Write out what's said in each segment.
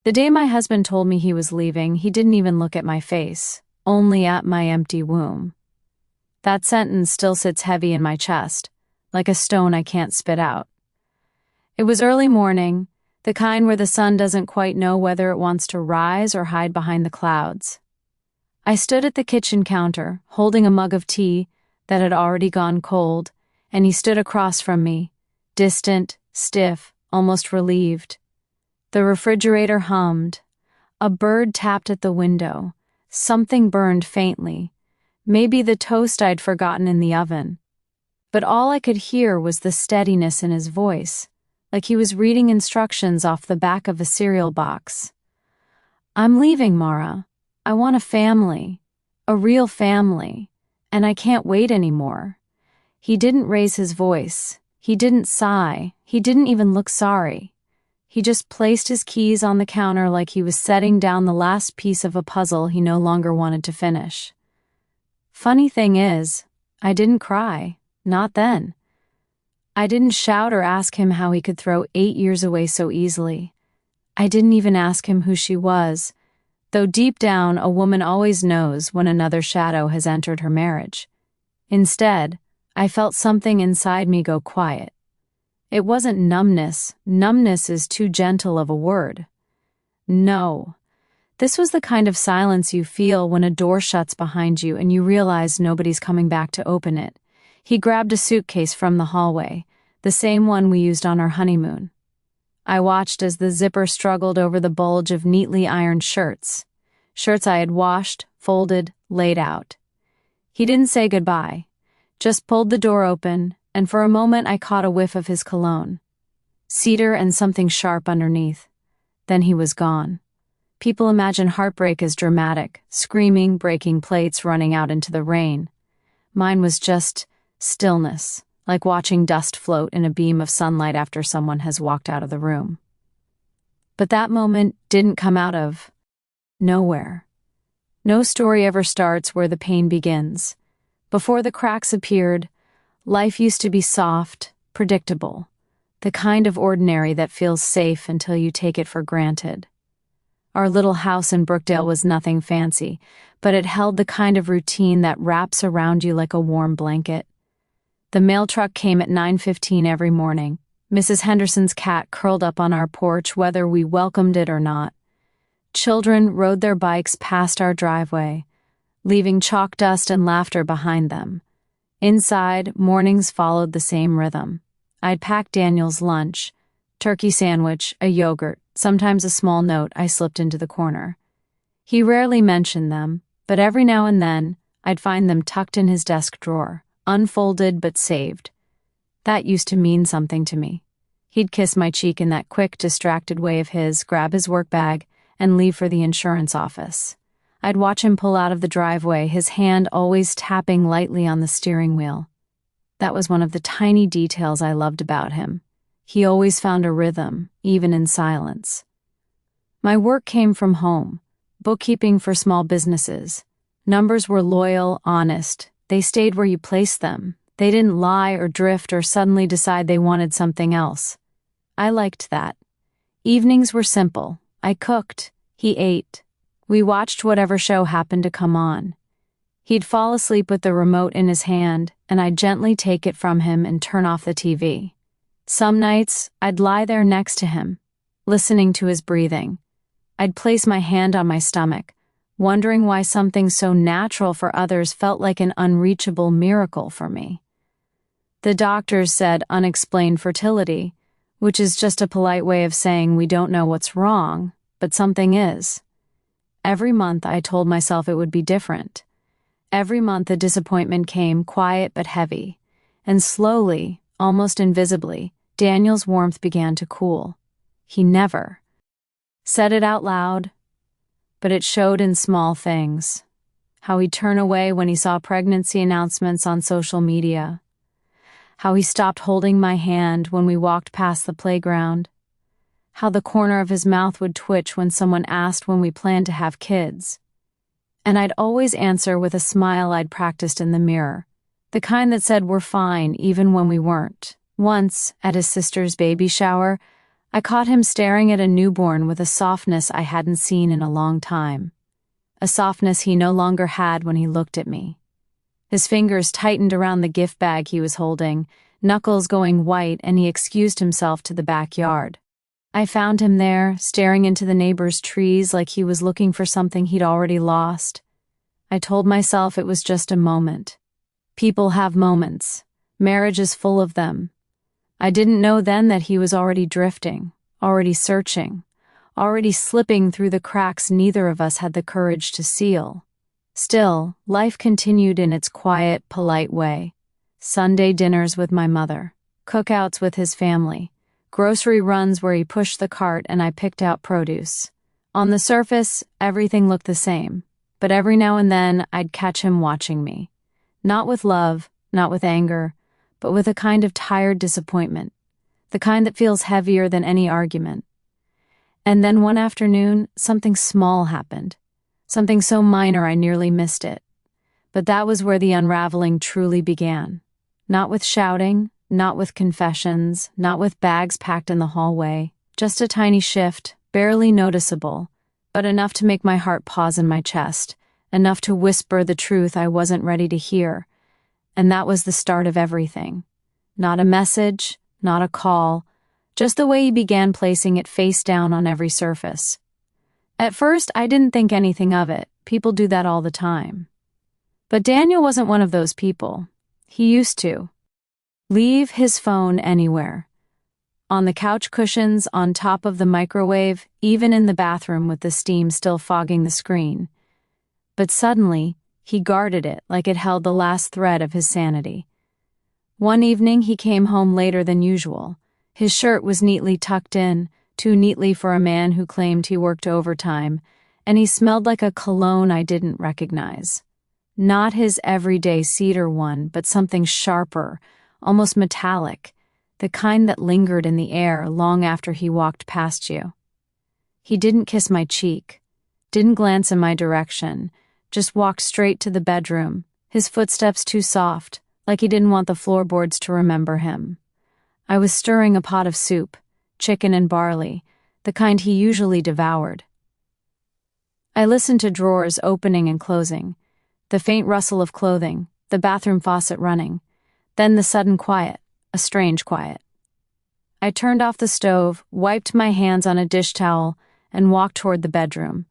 The day my husband told me he was leaving, he didn't even look at my face, only at my empty womb. That sentence still sits heavy in my chest, like a stone I can't spit out. It was early morning, the kind where the sun doesn't quite know whether it wants to rise or hide behind the clouds. I stood at the kitchen counter, holding a mug of tea that had already gone cold, and he stood across from me, distant, stiff, almost relieved. The refrigerator hummed. A bird tapped at the window. Something burned faintly. Maybe the toast I'd forgotten in the oven. But all I could hear was the steadiness in his voice, like he was reading instructions off the back of a cereal box. "I'm leaving, Mara. I want a family. A real family. And I can't wait anymore." He didn't raise his voice. He didn't sigh. He didn't even look sorry. He just placed his keys on the counter like he was setting down the last piece of a puzzle he no longer wanted to finish. Funny thing is, I didn't cry. Not then. I didn't shout or ask him how he could throw 8 years away so easily. I didn't even ask him who she was, though deep down a woman always knows when another shadow has entered her marriage. Instead, I felt something inside me go quiet. It wasn't numbness. Numbness is too gentle of a word. No. This was the kind of silence you feel when a door shuts behind you and you realize nobody's coming back to open it. He grabbed a suitcase from the hallway, the same one we used on our honeymoon. I watched as the zipper struggled over the bulge of neatly ironed shirts. Shirts I had washed, folded, laid out. He didn't say goodbye, just pulled the door open, and for a moment I caught a whiff of his cologne. Cedar and something sharp underneath. Then he was gone. People imagine heartbreak as dramatic, screaming, breaking plates, running out into the rain. Mine was just stillness, like watching dust float in a beam of sunlight after someone has walked out of the room. But that moment didn't come out of nowhere. No story ever starts where the pain begins. Before the cracks appeared, life used to be soft, predictable, the kind of ordinary that feels safe until you take it for granted. Our little house in Brookdale was nothing fancy, but it held the kind of routine that wraps around you like a warm blanket. The mail truck came at 9:15 every morning. Mrs. Henderson's cat curled up on our porch whether we welcomed it or not. Children rode their bikes past our driveway, leaving chalk dust and laughter behind them. Inside, mornings followed the same rhythm. I'd pack Daniel's lunch, turkey sandwich, a yogurt, sometimes a small note I slipped into the corner. He rarely mentioned them, but every now and then, I'd find them tucked in his desk drawer, unfolded but saved. That used to mean something to me. He'd kiss my cheek in that quick, distracted way of his, grab his work bag, and leave for the insurance office. I'd watch him pull out of the driveway, his hand always tapping lightly on the steering wheel. That was one of the tiny details I loved about him. He always found a rhythm, even in silence. My work came from home, bookkeeping for small businesses. Numbers were loyal, honest. They stayed where you placed them. They didn't lie or drift or suddenly decide they wanted something else. I liked that. Evenings were simple. I cooked. He ate. We watched whatever show happened to come on. He'd fall asleep with the remote in his hand, and I'd gently take it from him and turn off the TV. Some nights, I'd lie there next to him, listening to his breathing. I'd place my hand on my stomach, wondering why something so natural for others felt like an unreachable miracle for me. The doctors said unexplained fertility, which is just a polite way of saying we don't know what's wrong, but something is. Every month I told myself it would be different. Every month the disappointment came, quiet but heavy. And slowly, almost invisibly, Daniel's warmth began to cool. He never said it out loud, but it showed in small things. How he'd turn away when he saw pregnancy announcements on social media. How he stopped holding my hand when we walked past the playground. How the corner of his mouth would twitch when someone asked when we planned to have kids. And I'd always answer with a smile I'd practiced in the mirror, the kind that said we're fine even when we weren't. Once, at his sister's baby shower, I caught him staring at a newborn with a softness I hadn't seen in a long time. A softness he no longer had when he looked at me. His fingers tightened around the gift bag he was holding, knuckles going white, and he excused himself to the backyard. I found him there, staring into the neighbor's trees like he was looking for something he'd already lost. I told myself it was just a moment. People have moments. Marriage is full of them. I didn't know then that he was already drifting, already searching, already slipping through the cracks neither of us had the courage to seal. Still, life continued in its quiet, polite way. Sunday dinners with my mother, cookouts with his family, grocery runs where he pushed the cart and I picked out produce. On the surface, everything looked the same, but every now and then I'd catch him watching me. Not with love, not with anger, but with a kind of tired disappointment, the kind that feels heavier than any argument. And then one afternoon, something small happened. Something so minor I nearly missed it. But that was where the unraveling truly began. Not with shouting, not with confessions, not with bags packed in the hallway, just a tiny shift, barely noticeable, but enough to make my heart pause in my chest, enough to whisper the truth I wasn't ready to hear. And that was the start of everything. Not a message, not a call, just the way he began placing it face down on every surface. At first, I didn't think anything of it. People do that all the time. But Daniel wasn't one of those people. He used to. Leave his phone anywhere. On the couch cushions, on top of the microwave, even in the bathroom with the steam still fogging the screen. But suddenly, he guarded it like it held the last thread of his sanity. One evening, he came home later than usual. His shirt was neatly tucked in, too neatly for a man who claimed he worked overtime, and he smelled like a cologne I didn't recognize. Not his everyday cedar one, but something sharper, almost metallic, the kind that lingered in the air long after he walked past you. He didn't kiss my cheek, didn't glance in my direction, just walked straight to the bedroom, his footsteps too soft, like he didn't want the floorboards to remember him. I was stirring a pot of soup, chicken and barley, the kind he usually devoured. I listened to drawers opening and closing, the faint rustle of clothing, the bathroom faucet running, then the sudden quiet, a strange quiet. I turned off the stove, wiped my hands on a dish towel, and walked toward the bedroom.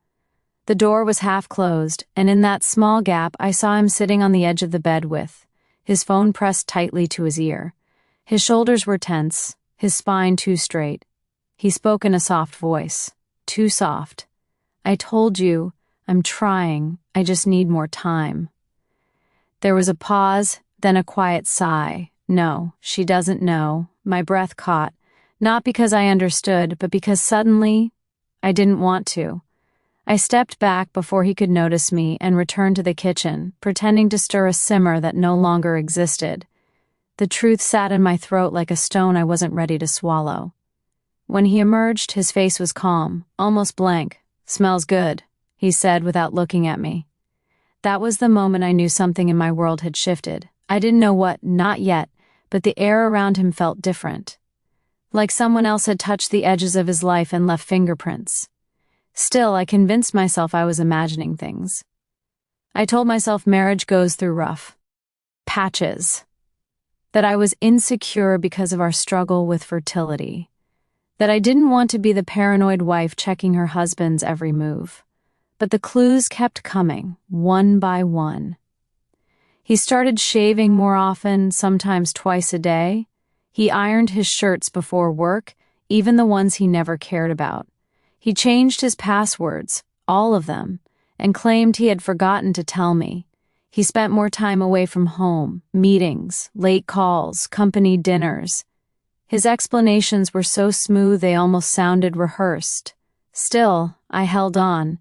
The door was half closed, and in that small gap I saw him sitting on the edge of the bed with his phone pressed tightly to his ear. His shoulders were tense, his spine too straight. He spoke in a soft voice, too soft. I told you, I'm trying, I just need more time. There was a pause, then a quiet sigh. No, she doesn't know. My breath caught, not because I understood, but because suddenly, I didn't want to. I stepped back before he could notice me and returned to the kitchen, pretending to stir a simmer that no longer existed. The truth sat in my throat like a stone I wasn't ready to swallow. When he emerged, his face was calm, almost blank. "Smells good," he said without looking at me. That was the moment I knew something in my world had shifted. I didn't know what, not yet, but the air around him felt different. Like someone else had touched the edges of his life and left fingerprints. Still, I convinced myself I was imagining things. I told myself marriage goes through rough patches. That I was insecure because of our struggle with fertility. That I didn't want to be the paranoid wife checking her husband's every move. But the clues kept coming, one by one. He started shaving more often, sometimes twice a day. He ironed his shirts before work, even the ones he never cared about. He changed his passwords, all of them, and claimed he had forgotten to tell me. He spent more time away from home, meetings, late calls, company dinners. His explanations were so smooth they almost sounded rehearsed. Still, I held on,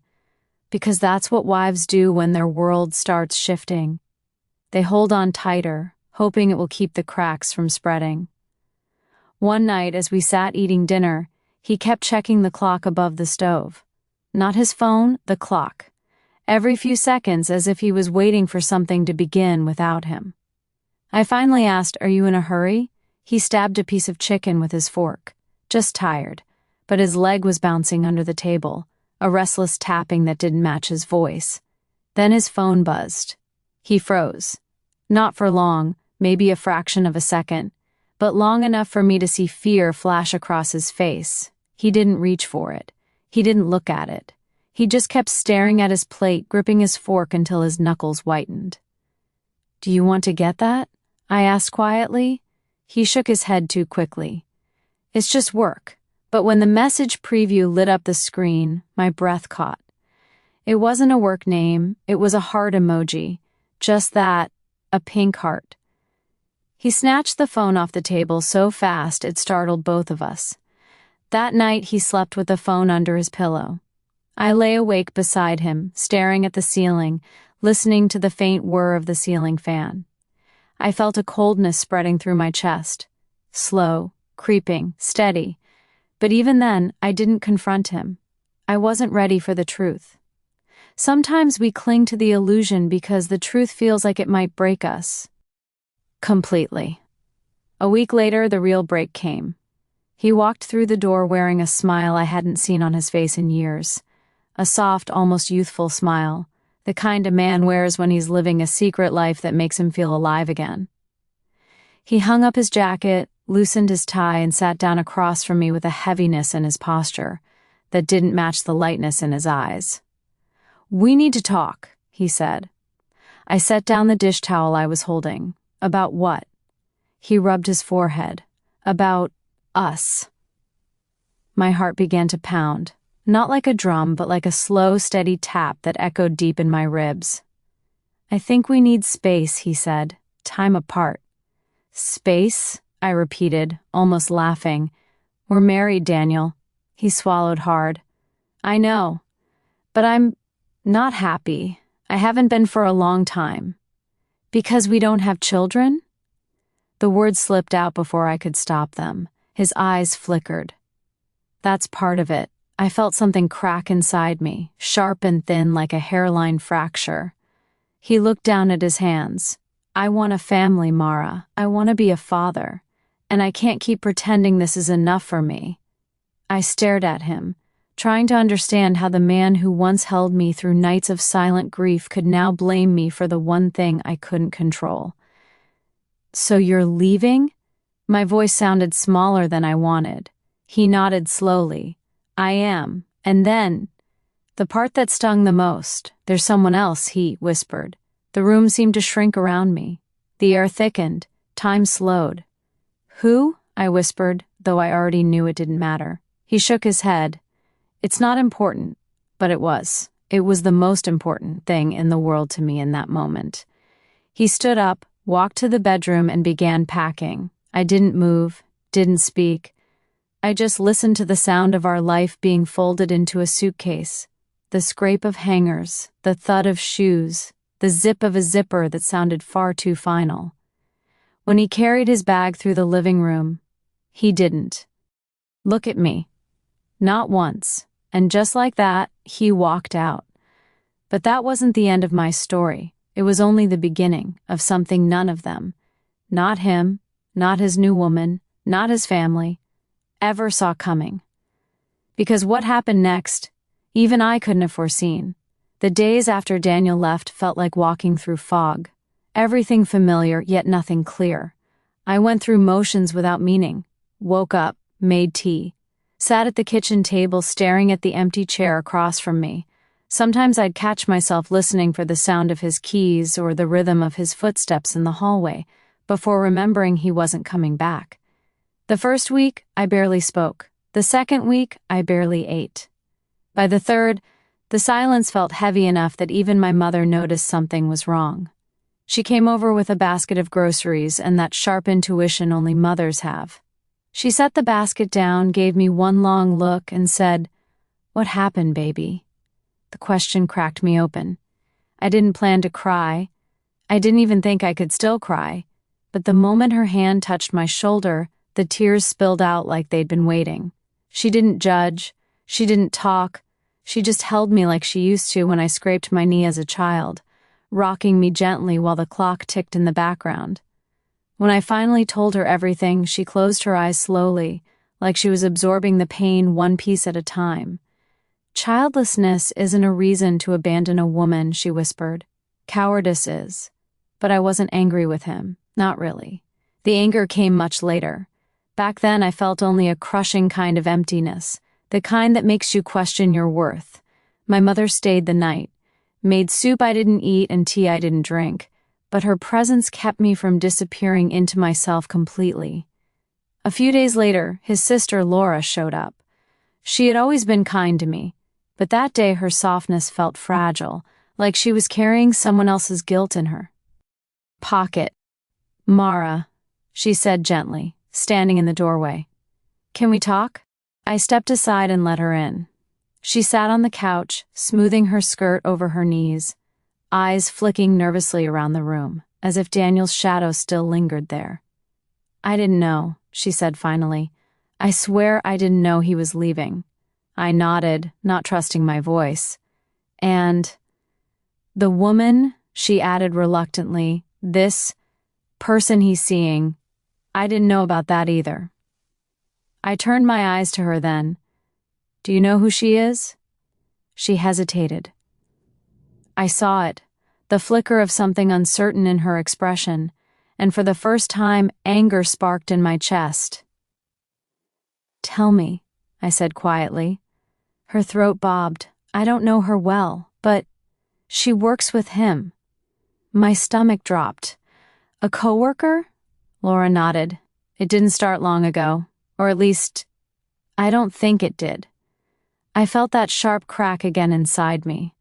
because that's what wives do when their world starts shifting. They hold on tighter, hoping it will keep the cracks from spreading. One night, as we sat eating dinner, he kept checking the clock above the stove. Not his phone, the clock. Every few seconds, as if he was waiting for something to begin without him. I finally asked, "Are you in a hurry?" He stabbed a piece of chicken with his fork. "Just tired. but his leg was bouncing under the table, a restless tapping that didn't match his voice. Then his phone buzzed. He froze. Not for long, maybe a fraction of a second, but long enough for me to see fear flash across his face. He didn't reach for it. He didn't look at it. He just kept staring at his plate, gripping his fork until his knuckles whitened. "Do you want to get that?" I asked quietly. He shook his head too quickly. "It's just work." But when the message preview lit up the screen, my breath caught. It wasn't a work name, it was a heart emoji. Just that, a pink heart. He snatched the phone off the table so fast it startled both of us. That night he slept with the phone under his pillow. I lay awake beside him, staring at the ceiling, listening to the faint whir of the ceiling fan. I felt a coldness spreading through my chest. Slow, creeping, steady. But even then, I didn't confront him. I wasn't ready for the truth. Sometimes we cling to the illusion because the truth feels like it might break us. Completely. A week later, the real break came. He walked through the door wearing a smile I hadn't seen on his face in years. A soft, almost youthful smile, the kind a man wears when he's living a secret life that makes him feel alive again. He hung up his jacket, loosened his tie, and sat down across from me with a heaviness in his posture that didn't match the lightness in his eyes. "We need to talk," he said. I set down the dish towel I was holding. "About what?" He rubbed his forehead. "About us." My heart began to pound. Not like a drum, but like a slow, steady tap that echoed deep in my ribs. "I think we need space," he said. "Time apart." "Space?" I repeated, almost laughing. "We're married, Daniel." He swallowed hard. "I know. But I'm not happy. I haven't been for a long time." "Because we don't have children?" The words slipped out before I could stop them. His eyes flickered. "That's part of it." I felt something crack inside me, sharp and thin like a hairline fracture. He looked down at his hands. "I want a family, Mara. I want to be a father. And I can't keep pretending this is enough for me." I stared at him, trying to understand how the man who once held me through nights of silent grief could now blame me for the one thing I couldn't control. "So you're leaving?" My voice sounded smaller than I wanted. He nodded slowly. "I am. And then—" The part that stung the most. "There's someone else," he whispered. The room seemed to shrink around me. The air thickened. Time slowed. "Who?" I whispered, though I already knew it didn't matter. He shook his head. "It's not important." But it was. It was the most important thing in the world to me in that moment. He stood up, walked to the bedroom, and began packing. I didn't move, didn't speak. I just listened to the sound of our life being folded into a suitcase, the scrape of hangers, the thud of shoes, the zip of a zipper that sounded far too final. When he carried his bag through the living room, he didn't look at me. Not once. And just like that, he walked out. But that wasn't the end of my story. It was only the beginning of something none of them, not him, not his new woman, not his family, ever saw coming. Because what happened next, even I couldn't have foreseen. The days after Daniel left felt like walking through fog. Everything familiar, yet nothing clear. I went through motions without meaning. Woke up, made tea, sat at the kitchen table staring at the empty chair across from me. Sometimes I'd catch myself listening for the sound of his keys or the rhythm of his footsteps in the hallway, before remembering he wasn't coming back. The first week, I barely spoke. The second week, I barely ate. By the third, the silence felt heavy enough that even my mother noticed something was wrong. She came over with a basket of groceries and that sharp intuition only mothers have. She set the basket down, gave me one long look, and said, "What happened, baby?" The question cracked me open. I didn't plan to cry. I didn't even think I could still cry. But the moment her hand touched my shoulder, the tears spilled out like they'd been waiting. She didn't judge. She didn't talk. She just held me like she used to when I scraped my knee as a child, rocking me gently while the clock ticked in the background. When I finally told her everything, she closed her eyes slowly, like she was absorbing the pain one piece at a time. Childlessness isn't a reason to abandon a woman, she whispered. Cowardice is. But I wasn't angry with him, not really. The anger came much later. Back then I felt only a crushing kind of emptiness, the kind that makes you question your worth. My mother stayed the night, made soup I didn't eat and tea I didn't drink, but her presence kept me from disappearing into myself completely. A few days later, his sister Laura showed up. She had always been kind to me, but that day her softness felt fragile, like she was carrying someone else's guilt in her pocket. Mara, she said gently, standing in the doorway. Can we talk? I stepped aside and let her in. She sat on the couch, smoothing her skirt over her knees, eyes flicking nervously around the room, as if Daniel's shadow still lingered there. I didn't know, she said finally. I swear I didn't know he was leaving. I nodded, not trusting my voice. And the woman, she added reluctantly, this person he's seeing, I didn't know about that either. I turned my eyes to her then. Do you know who she is? She hesitated. I saw it, the flicker of something uncertain in her expression, and for the first time anger sparked in my chest. Tell me, I said quietly. Her throat bobbed. I don't know her well, but she works with him. My stomach dropped. A coworker? Laura nodded. It didn't start long ago, or at least, I don't think it did. I felt that sharp crack again inside me,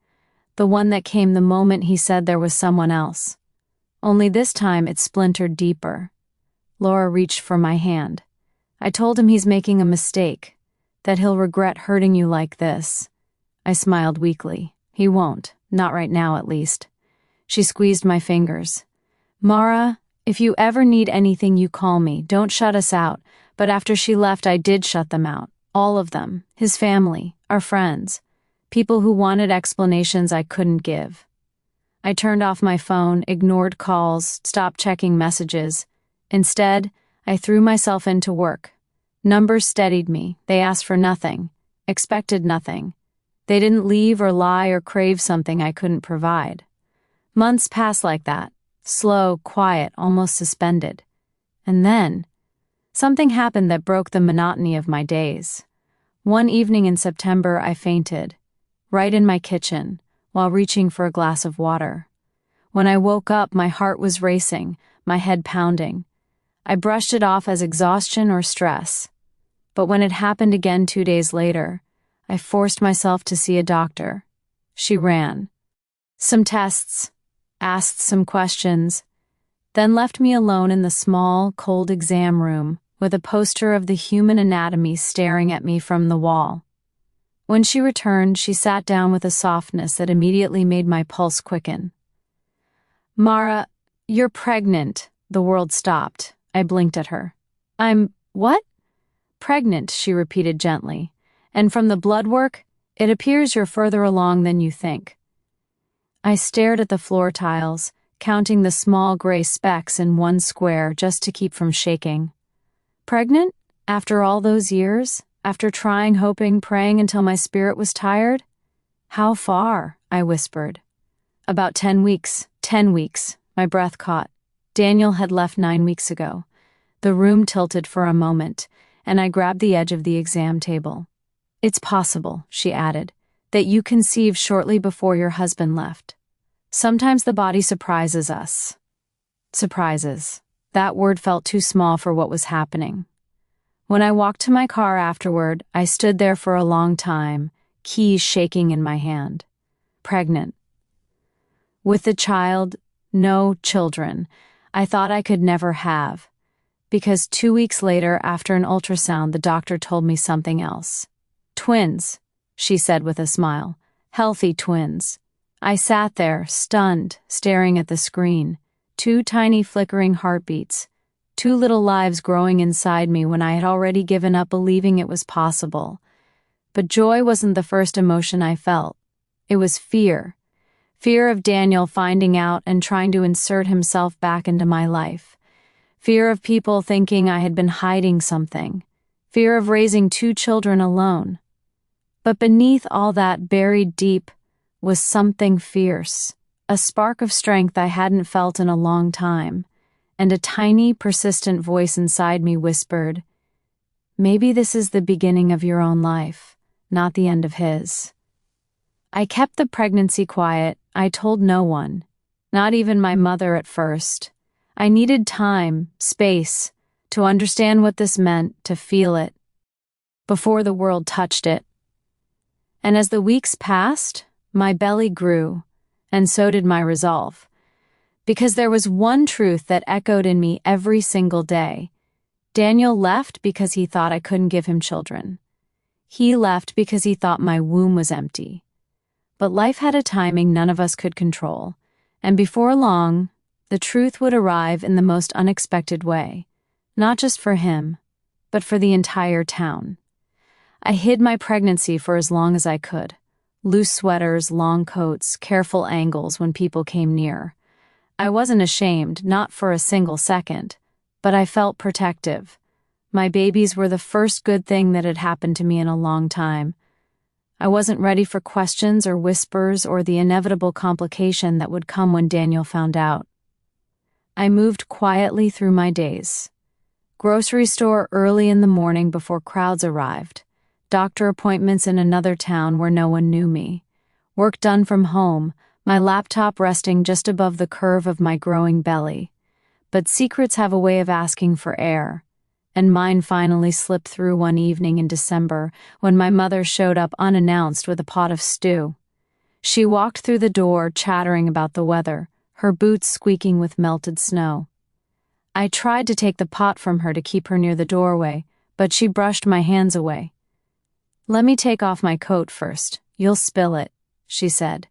the one that came the moment he said there was someone else. Only this time it splintered deeper. Laura reached for my hand. I told him he's making a mistake, that he'll regret hurting you like this. I smiled weakly. He won't, not right now at least. She squeezed my fingers. Mara, if you ever need anything you call me, don't shut us out. But after she left I did shut them out. All of them. His family, our friends. People who wanted explanations I couldn't give. I turned off my phone, ignored calls, stopped checking messages. Instead, I threw myself into work. Numbers steadied me. They asked for nothing, expected nothing. They didn't leave or lie or crave something I couldn't provide. Months passed like that, slow, quiet, almost suspended. And then, something happened that broke the monotony of my days. One evening in September, I fainted, right in my kitchen, while reaching for a glass of water. When I woke up, my heart was racing, my head pounding. I brushed it off as exhaustion or stress. But when it happened again 2 days later, I forced myself to see a doctor. She ran some tests, asked some questions, then left me alone in the small, cold exam room with a poster of the human anatomy staring at me from the wall. When she returned, she sat down with a softness that immediately made my pulse quicken. Mara, you're pregnant. The world stopped. I blinked at her. I'm what? Pregnant, she repeated gently. And from the blood work, it appears you're further along than you think. I stared at the floor tiles, counting the small gray specks in one square just to keep from shaking. Pregnant? After all those years? After trying, hoping, praying until my spirit was tired? How far? I whispered. About 10 weeks. 10 weeks. My breath caught. Daniel had left 9 weeks ago. The room tilted for a moment, and I grabbed the edge of the exam table. It's possible, she added, that you conceived shortly before your husband left. Sometimes the body surprises us. Surprises. That word felt too small for what was happening. When I walked to my car afterward, I stood there for a long time, keys shaking in my hand. Pregnant. With the child, no children, I thought I could never have. Because 2 weeks later, after an ultrasound, the doctor told me something else. Twins, she said with a smile. Healthy twins. I sat there, stunned, staring at the screen. 2 tiny flickering heartbeats. 2 little lives growing inside me when I had already given up believing it was possible. But joy wasn't the first emotion I felt. It was fear. Fear of Daniel finding out and trying to insert himself back into my life. Fear of people thinking I had been hiding something. fear of raising 2 children alone. But beneath all that, buried deep, was something fierce, a spark of strength I hadn't felt in a long time, and a tiny, persistent voice inside me whispered, "Maybe this is the beginning of your own life, not the end of his." I kept the pregnancy quiet. I told no one, not even my mother at first. I needed time, space, to understand what this meant, to feel it, before the world touched it. And as the weeks passed, my belly grew, and so did my resolve. Because there was one truth that echoed in me every single day. Daniel left because he thought I couldn't give him children. He left because he thought my womb was empty. But life had a timing none of us could control, and before long, the truth would arrive in the most unexpected way, not just for him, but for the entire town. I hid my pregnancy for as long as I could. Loose sweaters, long coats, careful angles when people came near. I wasn't ashamed, not for a single second, but I felt protective. My babies were the first good thing that had happened to me in a long time. I wasn't ready for questions or whispers or the inevitable complication that would come when Daniel found out. I moved quietly through my days. Grocery store early in the morning before crowds arrived. Doctor appointments in another town where no one knew me. Work done from home, my laptop resting just above the curve of my growing belly. But secrets have a way of asking for air, and mine finally slipped through one evening in December when my mother showed up unannounced with a pot of stew. She walked through the door chattering about the weather, her boots squeaking with melted snow. I tried to take the pot from her to keep her near the doorway, but she brushed my hands away. "Let me take off my coat first. You'll spill it," she said.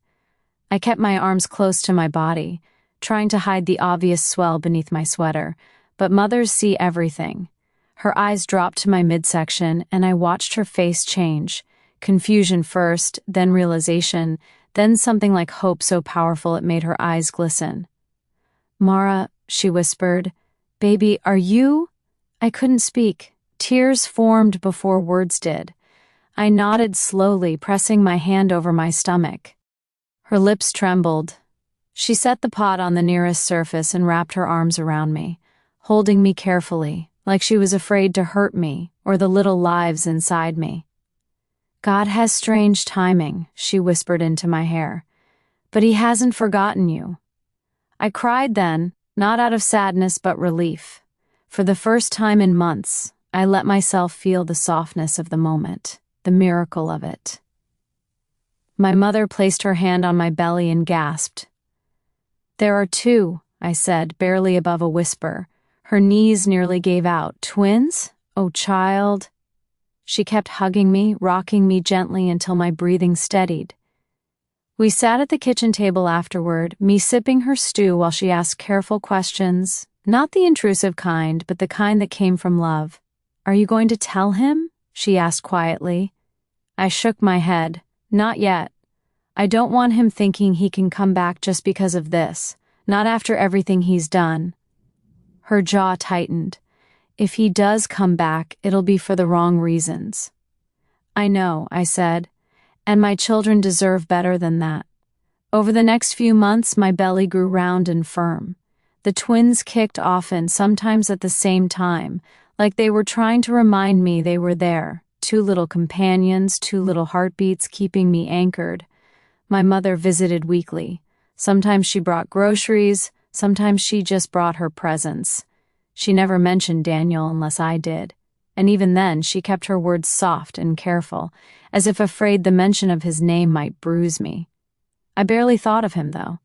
I kept my arms close to my body, trying to hide the obvious swell beneath my sweater, but mothers see everything. Her eyes dropped to my midsection, and I watched her face change. Confusion first, then realization, then something like hope so powerful it made her eyes glisten. "Mara," she whispered, "baby, are you?" I couldn't speak. Tears formed before words did. I nodded slowly, pressing my hand over my stomach. Her lips trembled. She set the pot on the nearest surface and wrapped her arms around me, holding me carefully, like she was afraid to hurt me or the little lives inside me. "God has strange timing," she whispered into my hair, "but he hasn't forgotten you." I cried then, not out of sadness but relief. For the first time in months, I let myself feel the softness of the moment, the miracle of it. My mother placed her hand on my belly and gasped. "There are 2, I said, barely above a whisper. Her knees nearly gave out. "Twins? Oh, child." She kept hugging me, rocking me gently until my breathing steadied. We sat at the kitchen table afterward, me sipping her stew while she asked careful questions, not the intrusive kind, but the kind that came from love. "Are you going to tell him?" she asked quietly. I shook my head. "Not yet. I don't want him thinking he can come back just because of this, not after everything he's done." Her jaw tightened. "If he does come back, it'll be for the wrong reasons." "I know," I said, "and my children deserve better than that." Over the next few months, my belly grew round and firm. The twins kicked often, sometimes at the same time, like they were trying to remind me they were there. 2 little companions, 2 little heartbeats keeping me anchored. My mother visited weekly. Sometimes she brought groceries, sometimes she just brought her presents. She never mentioned Daniel unless I did, and even then she kept her words soft and careful, as if afraid the mention of his name might bruise me. I barely thought of him, though.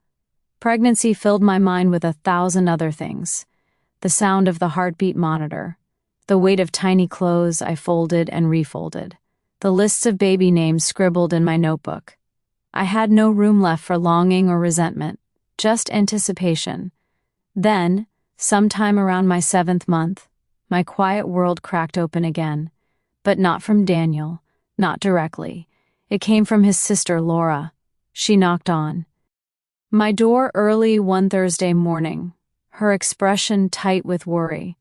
Pregnancy filled my mind with 1,000 other things. The sound of the heartbeat monitor, the weight of tiny clothes I folded and refolded, the lists of baby names scribbled in my notebook. I had no room left for longing or resentment, just anticipation. Then, sometime around my 7th month, my quiet world cracked open again. But not from Daniel, not directly. It came from his sister Laura. She knocked on my door early one Thursday morning, her expression tight with worry.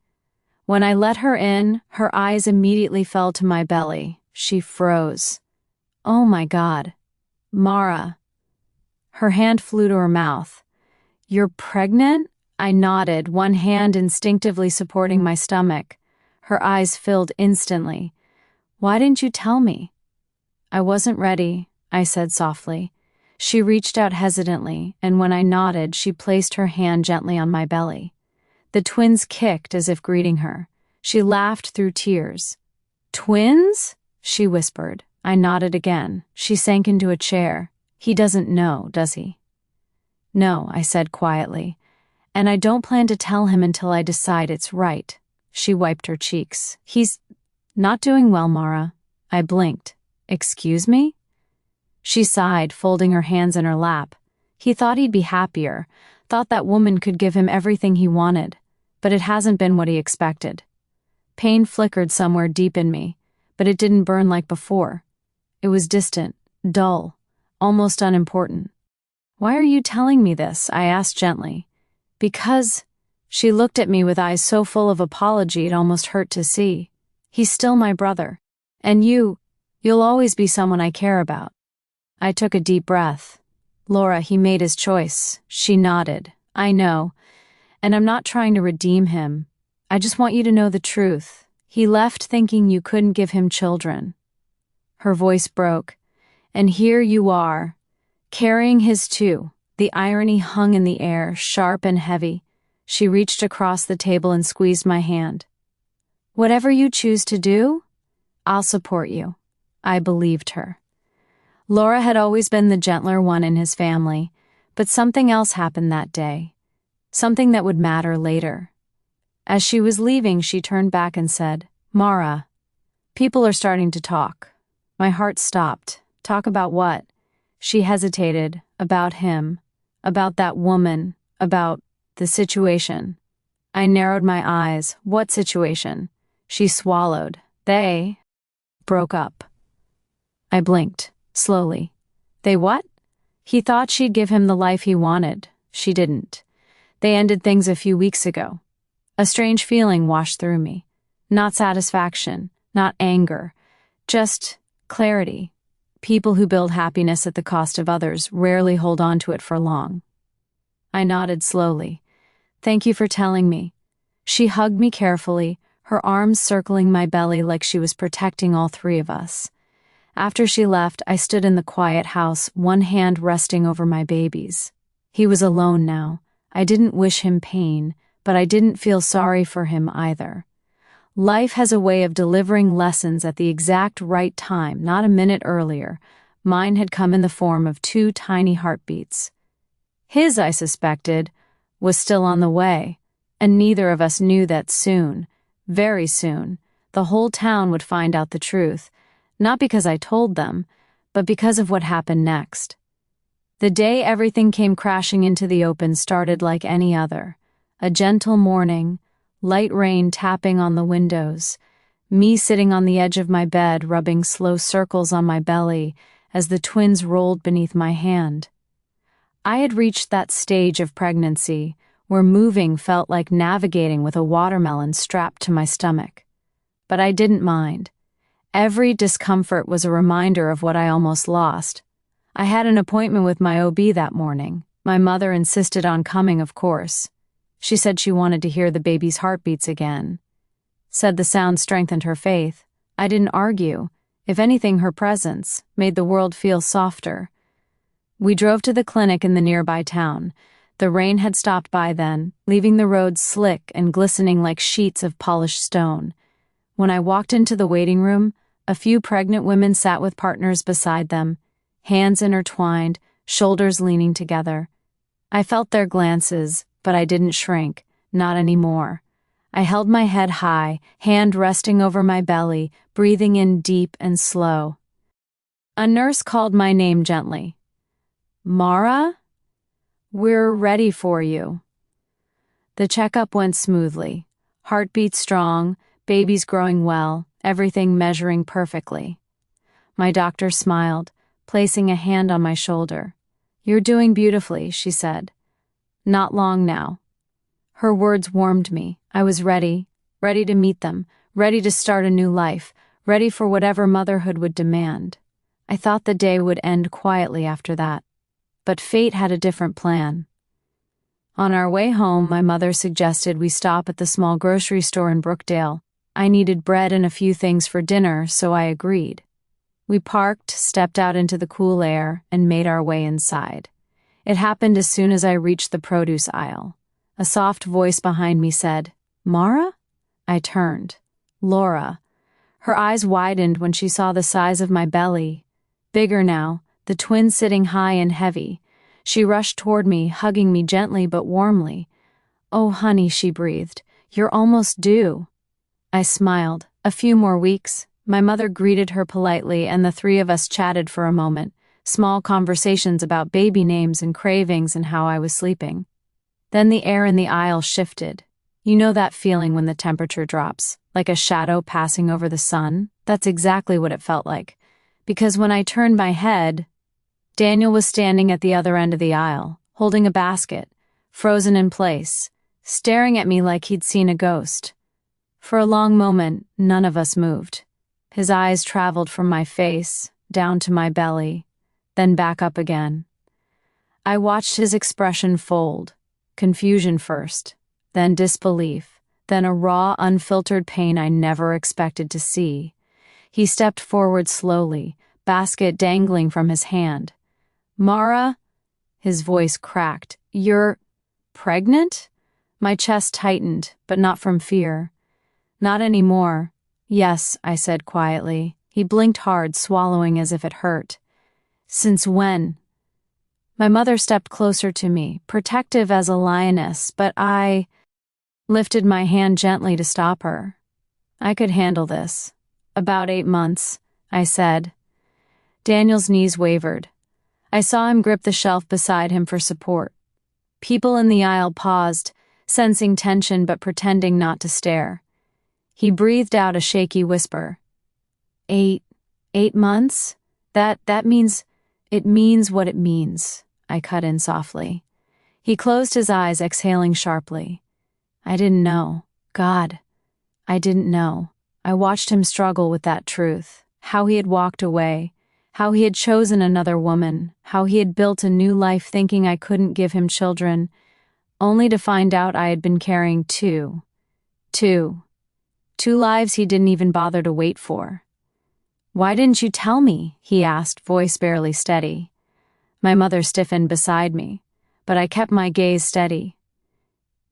When I let her in, her eyes immediately fell to my belly. She froze. Oh my God. Mara. Her hand flew to her mouth. You're pregnant? I nodded, one hand instinctively supporting my stomach. Her eyes filled instantly. Why didn't you tell me? I wasn't ready, I said softly. She reached out hesitantly, and when I nodded, she placed her hand gently on my belly. The twins kicked as if greeting her. She laughed through tears. Twins? She whispered. I nodded again. She sank into a chair. He doesn't know, does he? No, I said quietly. And I don't plan to tell him until I decide it's right. She wiped her cheeks. He's not doing well, Mara. I blinked. Excuse me? She sighed, folding her hands in her lap. He thought he'd be happier, thought that woman could give him everything he wanted, but it hasn't been what he expected. Pain flickered somewhere deep in me, but it didn't burn like before. It was distant, dull, almost unimportant. Why are you telling me this? I asked gently. Because, she looked at me with eyes so full of apology it almost hurt to see. He's still my brother. And you'll always be someone I care about. I took a deep breath. Laura, he made his choice. She nodded. I know. And I'm not trying to redeem him. I just want you to know the truth. He left thinking you couldn't give him children. Her voice broke. And here you are, carrying his too. The irony hung in the air, sharp and heavy. She reached across the table and squeezed my hand. Whatever you choose to do, I'll support you. I believed her. Laura had always been the gentler one in his family, but something else happened that day. Something that would matter later. As she was leaving, she turned back and said, Mara, people are starting to talk. My heart stopped. Talk about what? She hesitated. About him. About that woman. About the situation. I narrowed my eyes. What situation? She swallowed. They broke up. I blinked, slowly. They what? He thought she'd give him the life he wanted. She didn't. They ended things a few weeks ago. A strange feeling washed through me. Not satisfaction, not anger, just clarity. People who build happiness at the cost of others rarely hold on to it for long. I nodded slowly. Thank you for telling me. She hugged me carefully, her arms circling my belly like she was protecting all three of us. After she left, I stood in the quiet house, one hand resting over my babies. He was alone now. I didn't wish him pain, but I didn't feel sorry for him either. Life has a way of delivering lessons at the exact right time, not a minute earlier. Mine had come in the form of 2 tiny heartbeats. His, I suspected, was still on the way, and neither of us knew that soon, very soon, the whole town would find out the truth, not because I told them, but because of what happened next. The day everything came crashing into the open started like any other. A gentle morning, light rain tapping on the windows, me sitting on the edge of my bed rubbing slow circles on my belly as the twins rolled beneath my hand. I had reached that stage of pregnancy where moving felt like navigating with a watermelon strapped to my stomach. But I didn't mind. Every discomfort was a reminder of what I almost lost. I had an appointment with my OB that morning. My mother insisted on coming, of course. She said she wanted to hear the baby's heartbeats again. Said the sound strengthened her faith. I didn't argue. If anything, her presence made the world feel softer. We drove to the clinic in the nearby town. The rain had stopped by then, leaving the roads slick and glistening like sheets of polished stone. When I walked into the waiting room, a few pregnant women sat with partners beside them, hands intertwined, shoulders leaning together. I felt their glances, but I didn't shrink, not anymore. I held my head high, hand resting over my belly, breathing in deep and slow. A nurse called my name gently. Mara? We're ready for you. The checkup went smoothly. Heartbeat strong, babies growing well, everything measuring perfectly. My doctor smiled, placing a hand on my shoulder. You're doing beautifully, she said. Not long now. Her words warmed me. I was ready. ready to meet them, ready to start a new life, ready for whatever motherhood would demand. I thought the day would end quietly after that. But fate had a different plan. On our way home, my mother suggested we stop at the small grocery store in Brookdale. I needed bread and a few things for dinner, so I agreed. We parked, stepped out into the cool air, and made our way inside. It happened as soon as I reached the produce aisle. A soft voice behind me said, "Mara?" I turned. Laura. Her eyes widened when she saw the size of my belly. Bigger now, the twin sitting high and heavy. She rushed toward me, hugging me gently but warmly. "Oh, honey," she breathed. "You're almost due." I smiled. A few more weeks. My mother greeted her politely, and the three of us chatted for a moment. Small conversations about baby names and cravings and how I was sleeping. Then the air in the aisle shifted. You know that feeling when the temperature drops, like a shadow passing over the sun? That's exactly what it felt like. Because when I turned my head, Daniel was standing at the other end of the aisle, holding a basket, frozen in place, staring at me like he'd seen a ghost. For a long moment, none of us moved. His eyes traveled from my face, down to my belly, then back up again. I watched his expression fold. Confusion first, then disbelief, then a raw, unfiltered pain I never expected to see. He stepped forward slowly, basket dangling from his hand. "Mara?" His voice cracked. "You're pregnant?" My chest tightened, but not from fear. "Not anymore." "Yes," I said quietly. He blinked hard, swallowing as if it hurt. "Since when?" My mother stepped closer to me, protective as a lioness, but I lifted my hand gently to stop her. "I could handle this." "About 8 months," I said. Daniel's knees wavered. I saw him grip the shelf beside him for support. People in the aisle paused, sensing tension but pretending not to stare. He breathed out a shaky whisper. Eight months? That means, it means what it means," I cut in softly. He closed his eyes, exhaling sharply. I didn't know. God, I didn't know. I watched him struggle with that truth, how he had walked away, how he had chosen another woman, how he had built a new life thinking I couldn't give him children, only to find out I had been carrying two lives he didn't even bother to wait for. "Why didn't you tell me?" he asked, voice barely steady. My mother stiffened beside me, but I kept my gaze steady.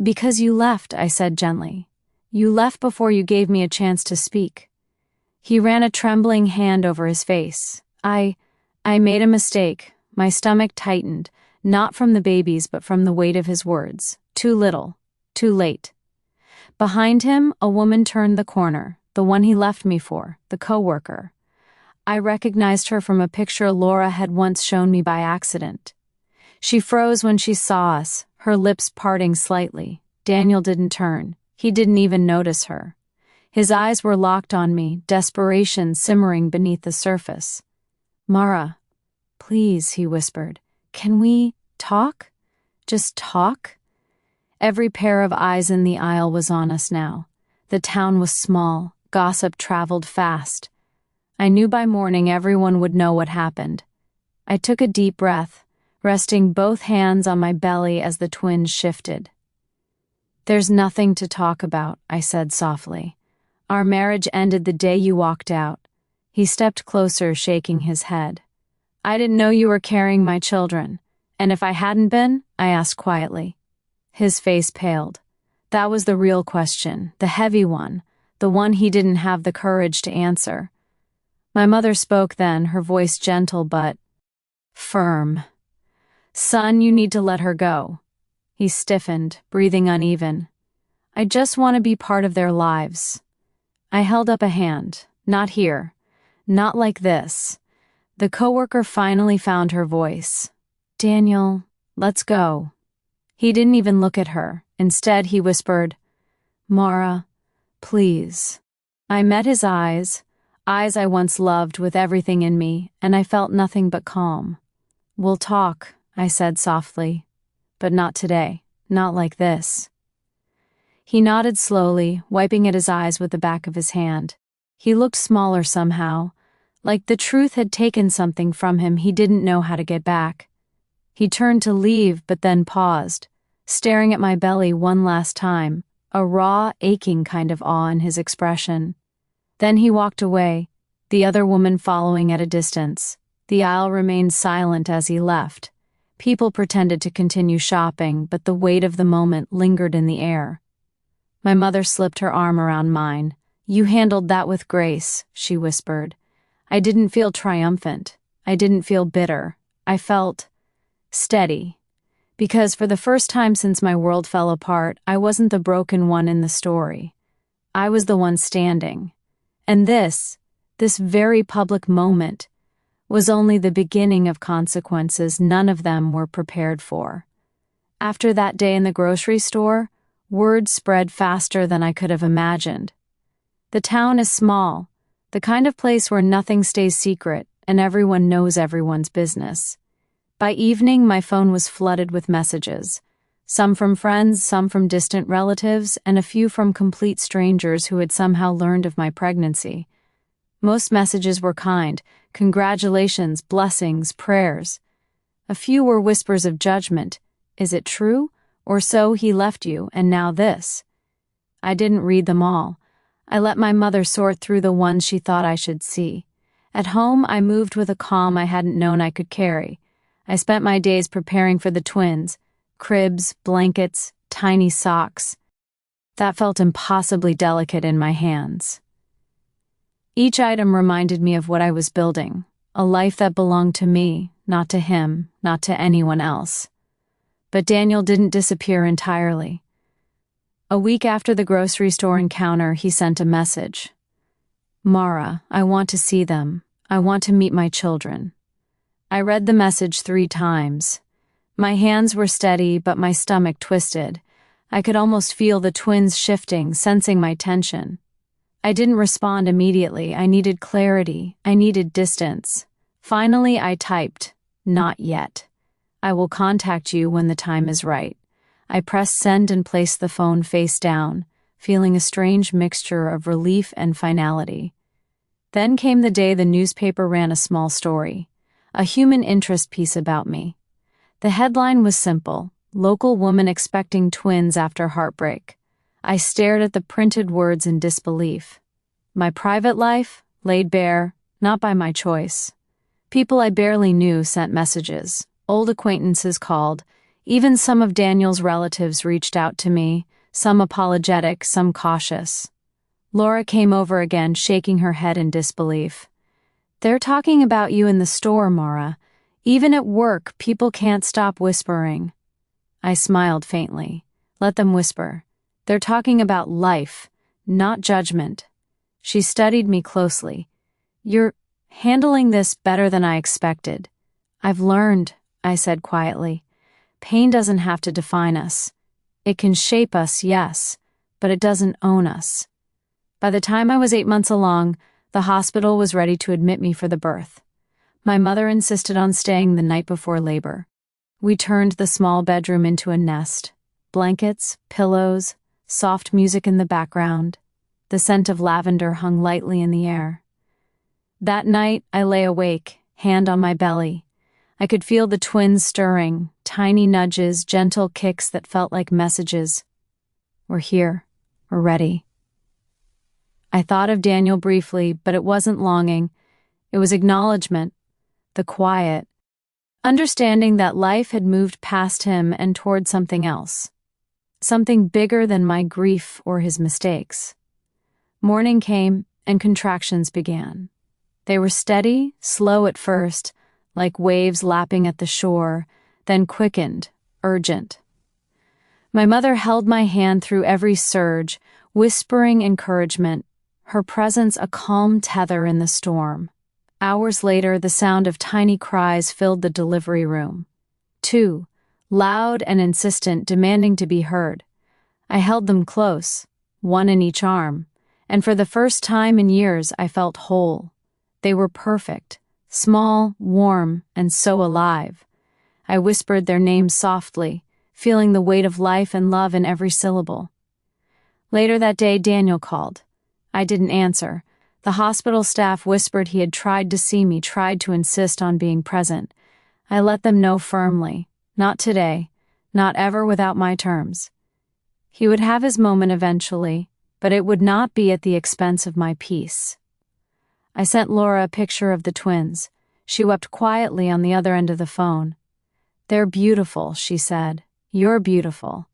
"Because you left," I said gently. "You left before you gave me a chance to speak." He ran a trembling hand over his face. I made a mistake." My stomach tightened, not from the babies but from the weight of his words. Too little. Too late. Behind him, a woman turned the corner, the one he left me for, the coworker. I recognized her from a picture Laura had once shown me by accident. She froze when she saw us, her lips parting slightly. Daniel didn't turn. He didn't even notice her. His eyes were locked on me, desperation simmering beneath the surface. "Mara, please," he whispered. "Can we talk? Just talk?" Every pair of eyes in the aisle was on us now. The town was small. Gossip traveled fast. I knew by morning everyone would know what happened. I took a deep breath, resting both hands on my belly as the twins shifted. "There's nothing to talk about," I said softly. "Our marriage ended the day you walked out." He stepped closer, shaking his head. "I didn't know you were carrying my children. And if I hadn't been?" I asked quietly. His face paled. That was the real question, the heavy one, the one he didn't have the courage to answer. My mother spoke then, her voice gentle but firm. "Son, you need to let her go." He stiffened, breathing uneven. "I just want to be part of their lives." I held up a hand. "Not here. Not like this." The coworker finally found her voice. "Daniel, let's go." He didn't even look at her. Instead, he whispered, "Mara, please." I met his eyes I once loved with everything in me, and I felt nothing but calm. "We'll talk," I said softly. "But not today. Not like this." He nodded slowly, wiping at his eyes with the back of his hand. He looked smaller somehow, like the truth had taken something from him he didn't know how to get back. He turned to leave, but then paused, staring at my belly one last time, a raw, aching kind of awe in his expression. Then he walked away, the other woman following at a distance. The aisle remained silent as he left. People pretended to continue shopping, but the weight of the moment lingered in the air. My mother slipped her arm around mine. "You handled that with grace," she whispered. I didn't feel triumphant. I didn't feel bitter. I felt steady. Because for the first time since my world fell apart, I wasn't the broken one in the story. I was the one standing. And this very public moment, was only the beginning of consequences none of them were prepared for. After that day in the grocery store, word spread faster than I could have imagined. The town is small, the kind of place where nothing stays secret and everyone knows everyone's business. By evening, my phone was flooded with messages, some from friends, some from distant relatives, and a few from complete strangers who had somehow learned of my pregnancy. Most messages were kind, congratulations, blessings, prayers. A few were whispers of judgment. Is it true? Or so he left you, and now this. I didn't read them all. I let my mother sort through the ones she thought I should see. At home, I moved with a calm I hadn't known I could carry. I spent my days preparing for the twins, cribs, blankets, tiny socks. That felt impossibly delicate in my hands. Each item reminded me of what I was building, a life that belonged to me, not to him, not to anyone else. But Daniel didn't disappear entirely. A week after the grocery store encounter, he sent a message. "Mara, I want to see them. I want to meet my children." I read the message 3 times. My hands were steady, but my stomach twisted. I could almost feel the twins shifting, sensing my tension. I didn't respond immediately. I needed clarity. I needed distance. Finally, I typed, "Not yet. I will contact you when the time is right." I pressed send and placed the phone face down, feeling a strange mixture of relief and finality. Then came the day the newspaper ran a small story, a human interest piece about me. The headline was simple: "Local woman expecting twins after heartbreak." I stared at the printed words in disbelief. My private life, laid bare, not by my choice. People I barely knew sent messages. Old acquaintances called. Even some of Daniel's relatives reached out to me, some apologetic, some cautious. Laura came over again, shaking her head in disbelief. "They're talking about you in the store, Mara. Even at work, people can't stop whispering." I smiled faintly. Let them whisper. They're talking about life, not judgment. She studied me closely. "You're handling this better than I expected." "I've learned," I said quietly. "Pain doesn't have to define us. It can shape us, yes, but it doesn't own us." By the time I was 8 months along, the hospital was ready to admit me for the birth. My mother insisted on staying the night before labor. We turned the small bedroom into a nest. Blankets, pillows, soft music in the background. The scent of lavender hung lightly in the air. That night, I lay awake, hand on my belly. I could feel the twins stirring, tiny nudges, gentle kicks that felt like messages. "We're here. We're ready." I thought of Daniel briefly, but it wasn't longing. It was acknowledgement, the quiet, understanding that life had moved past him and toward something else. Something bigger than my grief or his mistakes. Morning came, and contractions began. They were steady, slow at first, like waves lapping at the shore, then quickened, urgent. My mother held my hand through every surge, whispering encouragement, her presence a calm tether in the storm. Hours later, the sound of tiny cries filled the delivery room. 2, loud and insistent, demanding to be heard. I held them close, 1 in each arm, and for the first time in years I felt whole. They were perfect. Small, warm, and so alive. I whispered their names softly, feeling the weight of life and love in every syllable. Later that day, Daniel called. I didn't answer. The hospital staff whispered he had tried to see me, tried to insist on being present. I let them know firmly, not today, not ever without my terms. He would have his moment eventually, but it would not be at the expense of my peace. I sent Laura a picture of the twins. She wept quietly on the other end of the phone. "They're beautiful," she said. "You're beautiful."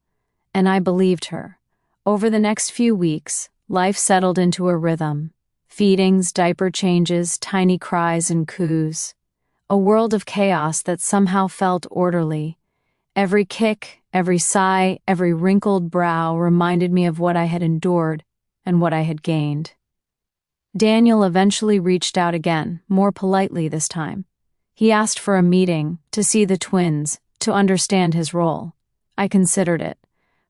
And I believed her. Over the next few weeks, life settled into a rhythm. Feedings, diaper changes, tiny cries and coos. A world of chaos that somehow felt orderly. Every kick, every sigh, every wrinkled brow reminded me of what I had endured and what I had gained. Daniel eventually reached out again, more politely this time. He asked for a meeting, to see the twins, to understand his role. I considered it.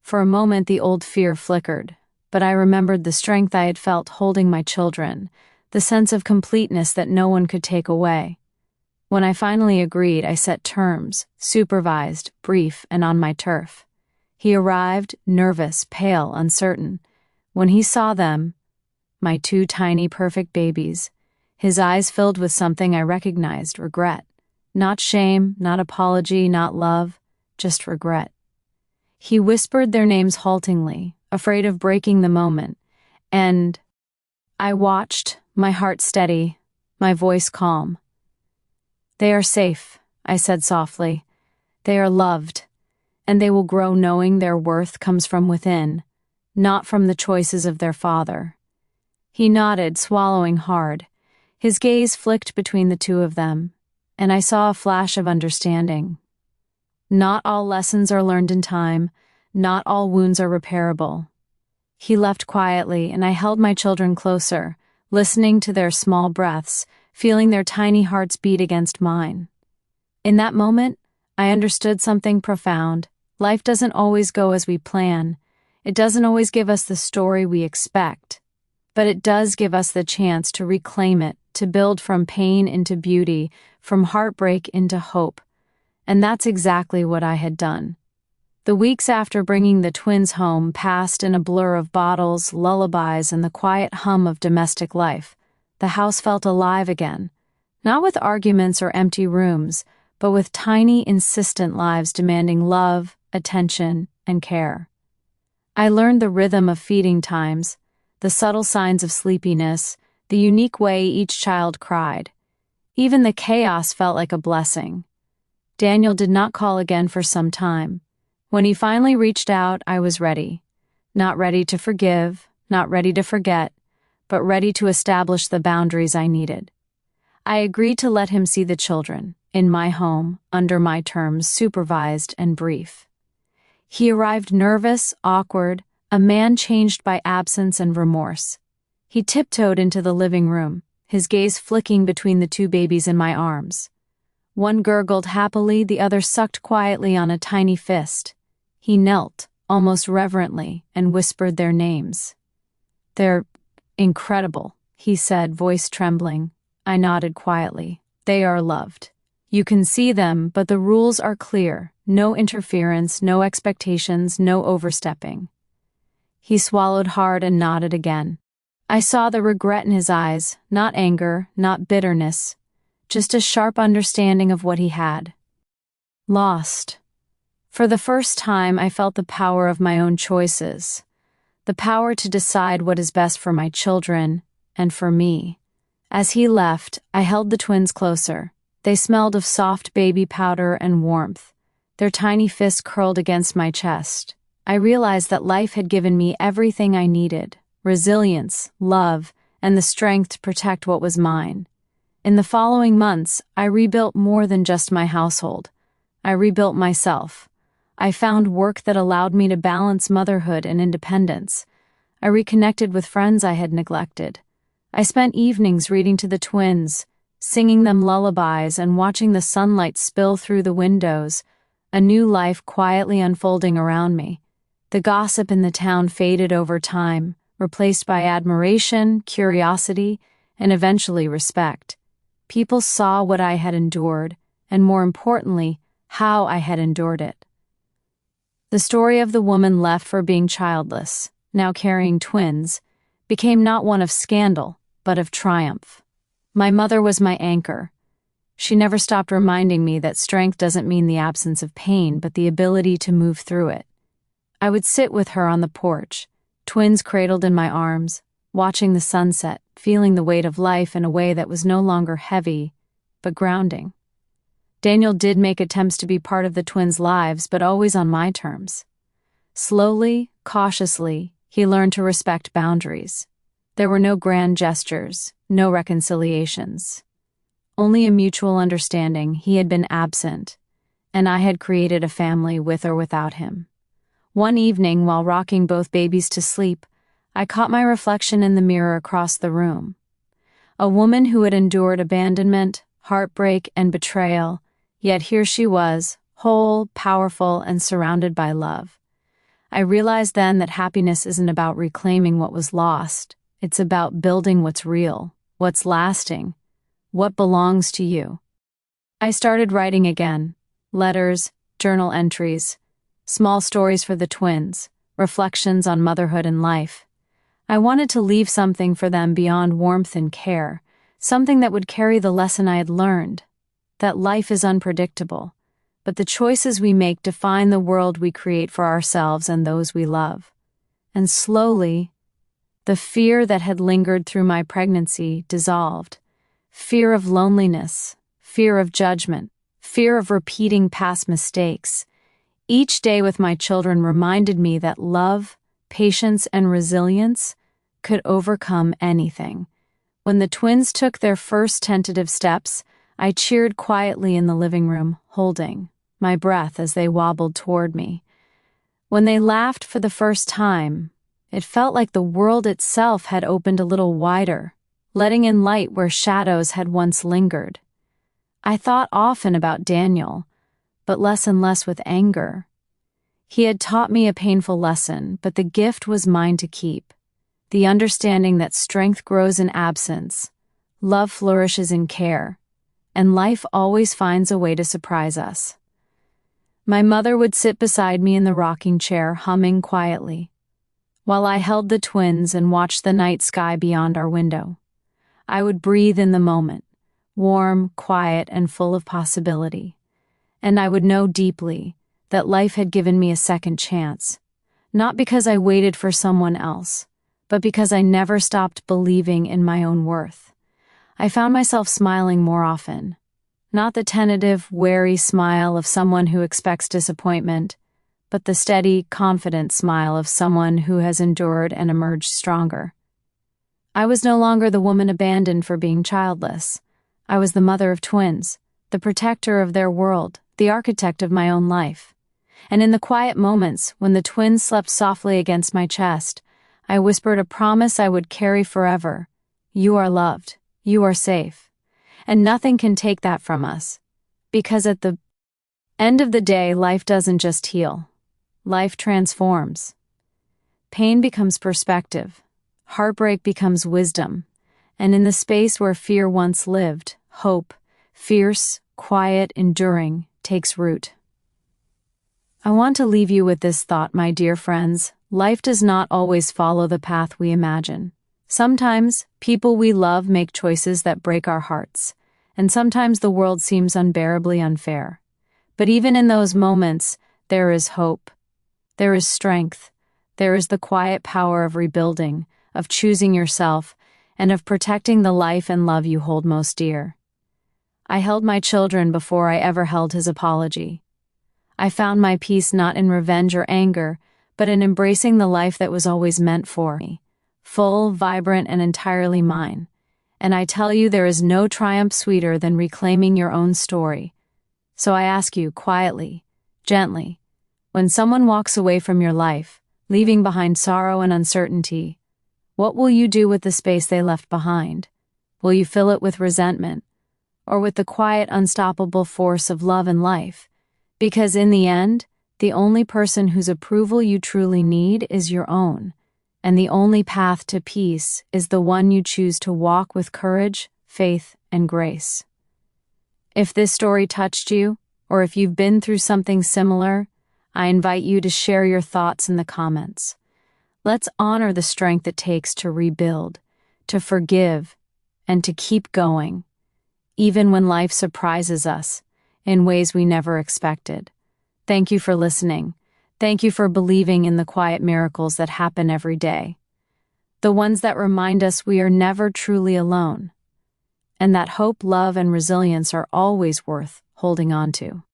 For a moment the old fear flickered, but I remembered the strength I had felt holding my children, the sense of completeness that no one could take away. When I finally agreed, I set terms, supervised, brief, and on my turf. He arrived, nervous, pale, uncertain. When he saw them, my two tiny, perfect babies, his eyes filled with something I recognized, regret. Not shame, not apology, not love, just regret. He whispered their names haltingly, afraid of breaking the moment, and I watched, my heart steady, my voice calm. "They are safe," I said softly. "They are loved, and they will grow knowing their worth comes from within, not from the choices of their father." He nodded, swallowing hard. His gaze flicked between the two of them, and I saw a flash of understanding. Not all lessons are learned in time, not all wounds are repairable. He left quietly, and I held my children closer, listening to their small breaths, feeling their tiny hearts beat against mine. In that moment, I understood something profound. Life doesn't always go as we plan. It doesn't always give us the story we expect. But it does give us the chance to reclaim it, to build from pain into beauty, from heartbreak into hope. And that's exactly what I had done. The weeks after bringing the twins home passed in a blur of bottles, lullabies, and the quiet hum of domestic life. The house felt alive again, not with arguments or empty rooms, but with tiny, insistent lives demanding love, attention, and care. I learned the rhythm of feeding times, the subtle signs of sleepiness, the unique way each child cried. Even the chaos felt like a blessing. Daniel did not call again for some time. When he finally reached out, I was ready. Not ready to forgive, not ready to forget, but ready to establish the boundaries I needed. I agreed to let him see the children, in my home, under my terms, supervised and brief. He arrived nervous, awkward, a man changed by absence and remorse. He tiptoed into the living room, his gaze flicking between the two babies in my arms. One gurgled happily, the other sucked quietly on a tiny fist. He knelt, almost reverently, and whispered their names. "They're incredible," he said, voice trembling. I nodded quietly. "They are loved. You can see them, but the rules are clear. No interference, no expectations, no overstepping." He swallowed hard and nodded again. I saw the regret in his eyes, not anger, not bitterness, just a sharp understanding of what he had lost. For the first time, I felt the power of my own choices, the power to decide what is best for my children and for me. As he left, I held the twins closer. They smelled of soft baby powder and warmth. Their tiny fists curled against my chest. I realized that life had given me everything I needed: resilience, love, and the strength to protect what was mine. In the following months, I rebuilt more than just my household. I rebuilt myself. I found work that allowed me to balance motherhood and independence. I reconnected with friends I had neglected. I spent evenings reading to the twins, singing them lullabies and watching the sunlight spill through the windows, a new life quietly unfolding around me. The gossip in the town faded over time, replaced by admiration, curiosity, and eventually respect. People saw what I had endured, and more importantly, how I had endured it. The story of the woman left for being childless, now carrying twins, became not one of scandal, but of triumph. My mother was my anchor. She never stopped reminding me that strength doesn't mean the absence of pain, but the ability to move through it. I would sit with her on the porch, twins cradled in my arms, watching the sunset, feeling the weight of life in a way that was no longer heavy, but grounding. Daniel did make attempts to be part of the twins' lives, but always on my terms. Slowly, cautiously, he learned to respect boundaries. There were no grand gestures, no reconciliations. Only a mutual understanding he had been absent, and I had created a family with or without him. One evening, while rocking both babies to sleep, I caught my reflection in the mirror across the room. A woman who had endured abandonment, heartbreak, and betrayal, yet here she was, whole, powerful, and surrounded by love. I realized then that happiness isn't about reclaiming what was lost. It's about building what's real, what's lasting, what belongs to you. I started writing again. Letters, journal entries, small stories for the twins, reflections on motherhood and life. I wanted to leave something for them beyond warmth and care, something that would carry the lesson I had learned, that life is unpredictable, but the choices we make define the world we create for ourselves and those we love. And slowly, the fear that had lingered through my pregnancy dissolved. Fear of loneliness, fear of judgment, fear of repeating past mistakes. Each day with my children reminded me that love, patience, and resilience could overcome anything. When the twins took their first tentative steps, I cheered quietly in the living room, holding my breath as they wobbled toward me. When they laughed for the first time, it felt like the world itself had opened a little wider, letting in light where shadows had once lingered. I thought often about Daniel, but less and less with anger. He had taught me a painful lesson, but the gift was mine to keep. The understanding that strength grows in absence, love flourishes in care, and life always finds a way to surprise us. My mother would sit beside me in the rocking chair, humming quietly, while I held the twins and watched the night sky beyond our window. I would breathe in the moment, warm, quiet, and full of possibility. And I would know deeply that life had given me a second chance, not because I waited for someone else, but because I never stopped believing in my own worth. I found myself smiling more often, not the tentative, wary smile of someone who expects disappointment, but the steady, confident smile of someone who has endured and emerged stronger. I was no longer the woman abandoned for being childless. I was the mother of twins, the protector of their world, the architect of my own life. And in the quiet moments, when the twins slept softly against my chest, I whispered a promise I would carry forever. You are loved. You are safe. And nothing can take that from us. Because at the end of the day, life doesn't just heal. Life transforms. Pain becomes perspective. Heartbreak becomes wisdom. And in the space where fear once lived, hope, fierce, quiet, enduring, takes root. I want to leave you with this thought, my dear friends. Life does not always follow the path we imagine. Sometimes, people we love make choices that break our hearts, and sometimes the world seems unbearably unfair. But even in those moments, there is hope. There is strength. There is the quiet power of rebuilding, of choosing yourself, and of protecting the life and love you hold most dear. I held my children before I ever held his apology. I found my peace not in revenge or anger, but in embracing the life that was always meant for me, full, vibrant, and entirely mine. And I tell you, there is no triumph sweeter than reclaiming your own story. So I ask you, quietly, gently, when someone walks away from your life, leaving behind sorrow and uncertainty, what will you do with the space they left behind? Will you fill it with resentment, or with the quiet, unstoppable force of love and life? Because in the end, the only person whose approval you truly need is your own, and the only path to peace is the one you choose to walk with courage, faith, and grace. If this story touched you, or if you've been through something similar, I invite you to share your thoughts in the comments. Let's honor the strength it takes to rebuild, to forgive, and to keep going, even when life surprises us in ways we never expected. Thank you for listening. Thank you for believing in the quiet miracles that happen every day, the ones that remind us we are never truly alone, and that hope, love, and resilience are always worth holding on to.